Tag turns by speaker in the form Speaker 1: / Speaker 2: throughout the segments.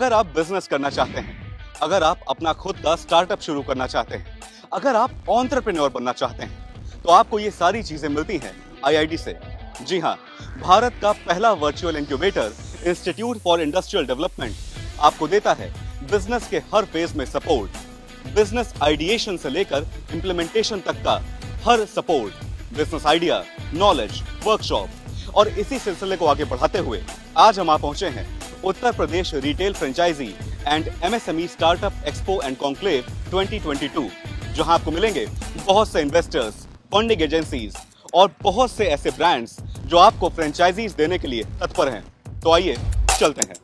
Speaker 1: अगर आप बिजनेस करना चाहते हैं, अगर आप अपना खुद का स्टार्टअप शुरू करना चाहते हैं, अगर आप एंटरप्रेन्योर बनना चाहते हैं, तो आपको ये सारी चीजें मिलती हैं आईआईटी से। जी हाँ, भारत का पहला virtual incubator institute for industrial development आपको देता है बिजनेस के हर फेज में सपोर्ट। बिजनेस आइडिएशन से लेकर इंप्लीमेंटेशन तक का हर support, business idea, knowledge, workshop. और इसी सिलसिले को आगे बढ़ाते हुए आज हम पहुंचे हैं Uttar Pradesh retail franchise and MSME startup expo and conclave 2022, जहां आपको मिलेंगे बहुत से इन्वेस्टर्स, फंडिंग एजेंसीज और बहुत से ऐसे ब्रांड्स जो आपको फ्रेंचाइजीज देने के लिए तत्पर हैं। तो आइए चलते हैं।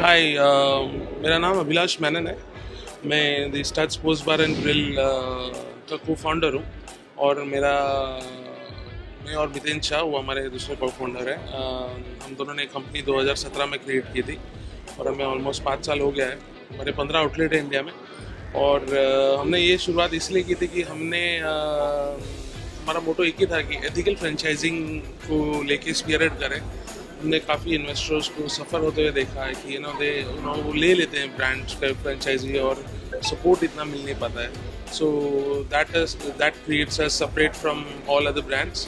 Speaker 2: हाय, मेरा नाम अभिलाष मेनन है। मैं the stars post bar and grill का को फाउंडर हूँ और मैं और मितेन शाह वो हमारे दूसरे को फाउंडर है। हम दोनों ने कंपनी 2017 में क्रिएट की थी और हमें ऑलमोस्ट 5 साल हो गया है। हमारे 15 आउटलेट है इंडिया में और हमने ये शुरुआत इसलिए की थी कि हमारा मोटो एक ही था कि एथिकल फ्रेंचाइजिंग को लेके स्पीयरहेड करें। हमने काफ़ी इन्वेस्टर्स को सफ़र होते हुए देखा है कि वो ले लेते हैं ब्रांड्स का फ्रेंचाइजी और सपोर्ट इतना मिल नहीं पाता है। So that creates us separate from all other brands.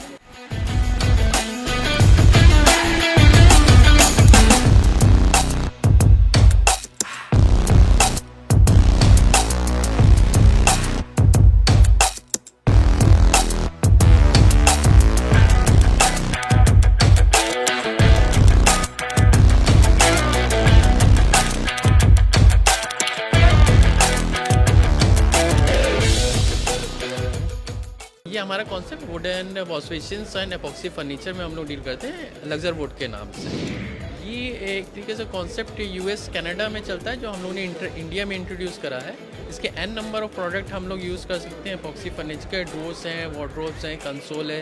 Speaker 3: ये हमारा concept wooden washbasins and epoxy furniture में हम लोग डील करते हैं लग्जर वुड के नाम से। ये एक तरीके से कॉन्सेप्ट यूएस कनाडा में चलता है जो हम लोगों ने इंडिया में इंट्रोड्यूस करा है। इसके एन नंबर ऑफ प्रोडक्ट हम लोग यूज़ कर सकते हैं। एपॉक्सी फर्नीचर के डोर्स हैं, वार्डरोब्स हैं, कंसोल है,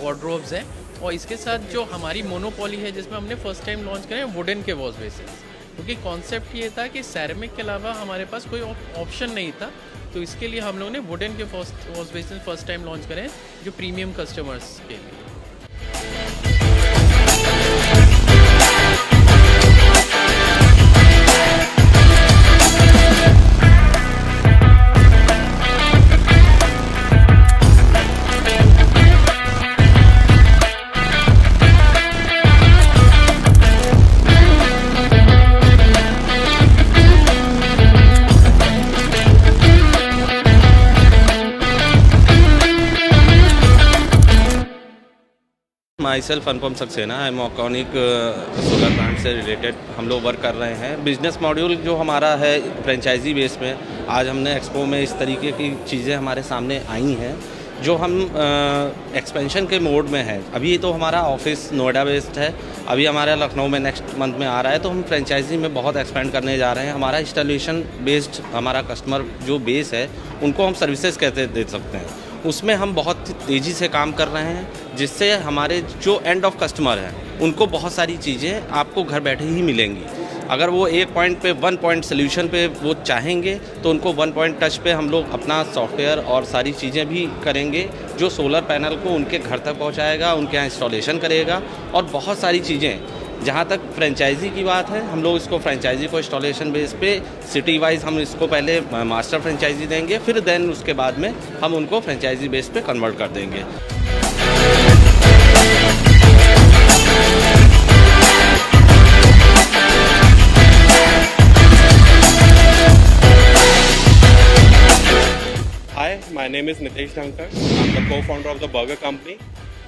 Speaker 3: वार्डरोब्स हैं। और इसके साथ जो हमारी मोनोपॉली है जिसमें हमने फर्स्ट टाइम लॉन्च करे वुडन के वॉशबेसिन्स, क्योंकि कॉन्सेप्ट ये था कि सैरेमिक के अलावा हमारे पास कोई ऑप्शन नहीं था। तो इसके लिए हम लोगों ने वुडन के वॉशबेसिन फर्स्ट टाइम लॉन्च करें जो प्रीमियम कस्टमर्स के लिए।
Speaker 4: माई सेल्फ अनुपम सक्सेना है। मॉकॉनिक सोलर प्लांट से रिलेटेड हम लोग वर्क कर रहे हैं। बिजनेस मॉड्यूल जो हमारा है फ्रेंचाइजी बेस में, आज हमने एक्सपो में इस तरीके की चीज़ें हमारे सामने आई हैं जो हम एक्सपेंशन के मोड में है। अभी तो हमारा ऑफिस नोएडा बेस्ड है, अभी हमारा लखनऊ में नेक्स्ट मंथ में आ रहा है, तो हम फ्रेंचाइजी में बहुत एक्सपेंड करने जा रहे हैं। हमारा इंस्टॉलेशन बेस्ड हमारा कस्टमर जो बेस है उनको हम सर्विसेज कैसे दे सकते हैं, उसमें हम बहुत तेज़ी से काम कर रहे हैं, जिससे हमारे जो एंड ऑफ कस्टमर हैं उनको बहुत सारी चीज़ें आपको घर बैठे ही मिलेंगी। अगर वो एक पॉइंट पे 1 पॉइंट सोल्यूशन पे वो चाहेंगे तो उनको 1 पॉइंट टच पे हम लोग अपना सॉफ्टवेयर और सारी चीज़ें भी करेंगे जो सोलर पैनल को उनके घर तक पहुंचाएगा, उनके यहाँ इंस्टॉलेशन करेगा और बहुत सारी चीज़ें। जहाँ तक फ्रेंचाइज़ी की बात है, हम लोग इसको फ्रेंचाइज़ी को इंस्टॉलेशन बेस पे सिटी वाइज हम इसको पहले मास्टर फ्रेंचाइज़ी देंगे, फिर देन उसके बाद में हम उनको फ्रेंचाइज़ी बेस पे कन्वर्ट कर देंगे।
Speaker 5: Hi, my name is Nitesh Dhankar. I'm the co-founder of the Burger Company.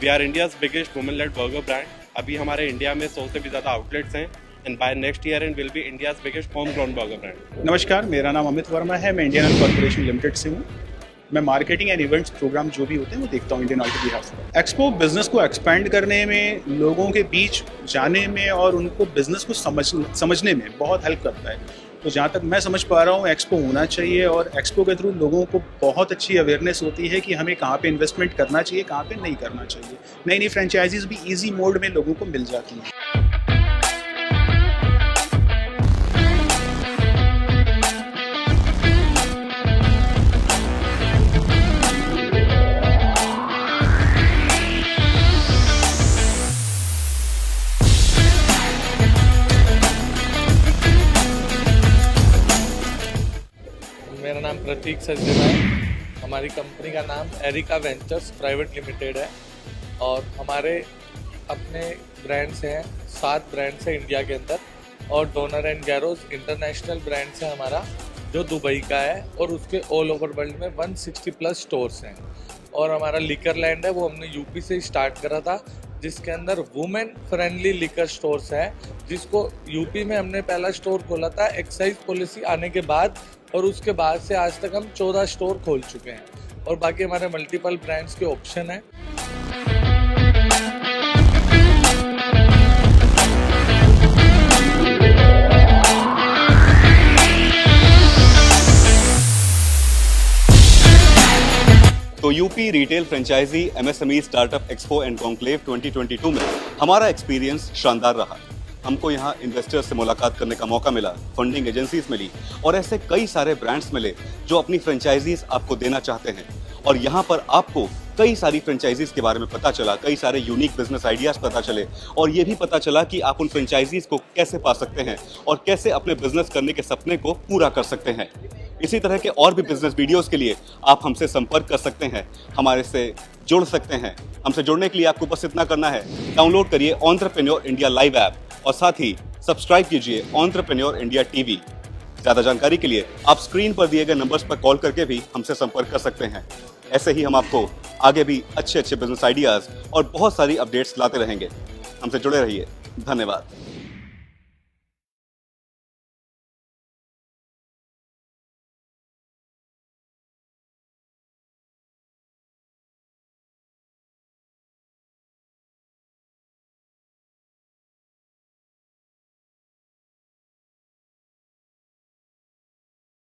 Speaker 5: We are India's biggest women-led burger brand. अभी हमारे इंडिया में 100 से भी ज़्यादा आउटलेट्स हैं and by next year and will be India's biggest homegrown burger brand.
Speaker 6: नमस्कार, मेरा नाम अमित वर्मा है। मैं इंडियन ऑयल कॉर्पोरेशन लिमिटेड से हूँ। मैं मार्केटिंग एंड इवेंट्स प्रोग्राम जो भी होते हैं वो देखता हूँ इंडियन ऑयल के बिहाफ से। एक्सपो बिजनेस को एक्सपेंड करने में, लोगों के बीच जाने में और उनको बिजनेस को समझने में बहुत हेल्प करता है। तो जहाँ तक मैं समझ पा रहा हूँ, एक्सपो होना चाहिए और एक्सपो के थ्रू लोगों को बहुत अच्छी अवेयरनेस होती है कि हमें कहाँ पे इन्वेस्टमेंट करना चाहिए, कहाँ पे नहीं करना चाहिए। नई नई फ्रेंचाइजीज भी ईजी मोड में लोगों को मिल जाती हैं।
Speaker 7: मेरा नाम प्रतीक सचदेवा है। हमारी कंपनी का नाम एरिका वेंचर्स प्राइवेट लिमिटेड है और हमारे अपने ब्रांड्स हैं, 7 ब्रांड्स हैं इंडिया के अंदर और डोनर एंड गैरोज इंटरनेशनल ब्रांड्स है हमारा, जो दुबई का है और उसके ऑल ओवर वर्ल्ड में 160 प्लस स्टोर्स हैं। और हमारा लिकर लैंड है, वो हमने यूपी से स्टार्ट करा था, जिसके अंदर वुमेन फ्रेंडली लिकर स्टोर्स है, जिसको यूपी में हमने पहला स्टोर खोला था एक्साइज पॉलिसी आने के बाद, और उसके बाद से आज तक हम 14 स्टोर खोल चुके हैं और बाकी हमारे मल्टीपल ब्रांड्स के ऑप्शन हैं।
Speaker 1: तो UP retail franchise MSME startup expo and conclave 2022 में हमारा एक्सपीरियंस शानदार रहा। हमको यहाँ इन्वेस्टर्स से मुलाकात करने का मौका मिला, फंडिंग एजेंसीज मिली और ऐसे कई सारे ब्रांड्स मिले जो अपनी फ्रेंचाइजीज आपको देना चाहते हैं। और यहाँ पर आपको कई सारी फ्रेंचाइजीज के बारे में पता चला, कई सारे यूनिक बिजनेस आइडियाज पता चले और ये भी पता चला कि आप उन फ्रेंचाइजीज को कैसे पा सकते हैं और कैसे अपने बिजनेस करने के सपने को पूरा कर सकते हैं। इसी तरह के और भी बिजनेस वीडियोस के लिए आप हमसे संपर्क कर सकते हैं, हमारे से जुड़ सकते हैं। हमसे जुड़ने के लिए आपको बस इतना करना है, डाउनलोड करिए एंटरप्रेन्योर इंडिया लाइव ऐप और साथ ही सब्सक्राइब कीजिए एंटरप्रेन्योर इंडिया टीवी। ज़्यादा जानकारी के लिए आप स्क्रीन पर दिए गए नंबर्स पर कॉल करके भी हमसे संपर्क कर सकते हैं। ऐसे ही हम आपको आगे भी अच्छे अच्छे बिजनेस आइडियाज़ और बहुत सारी अपडेट्स लाते रहेंगे। हमसे जुड़े रहिए। धन्यवाद।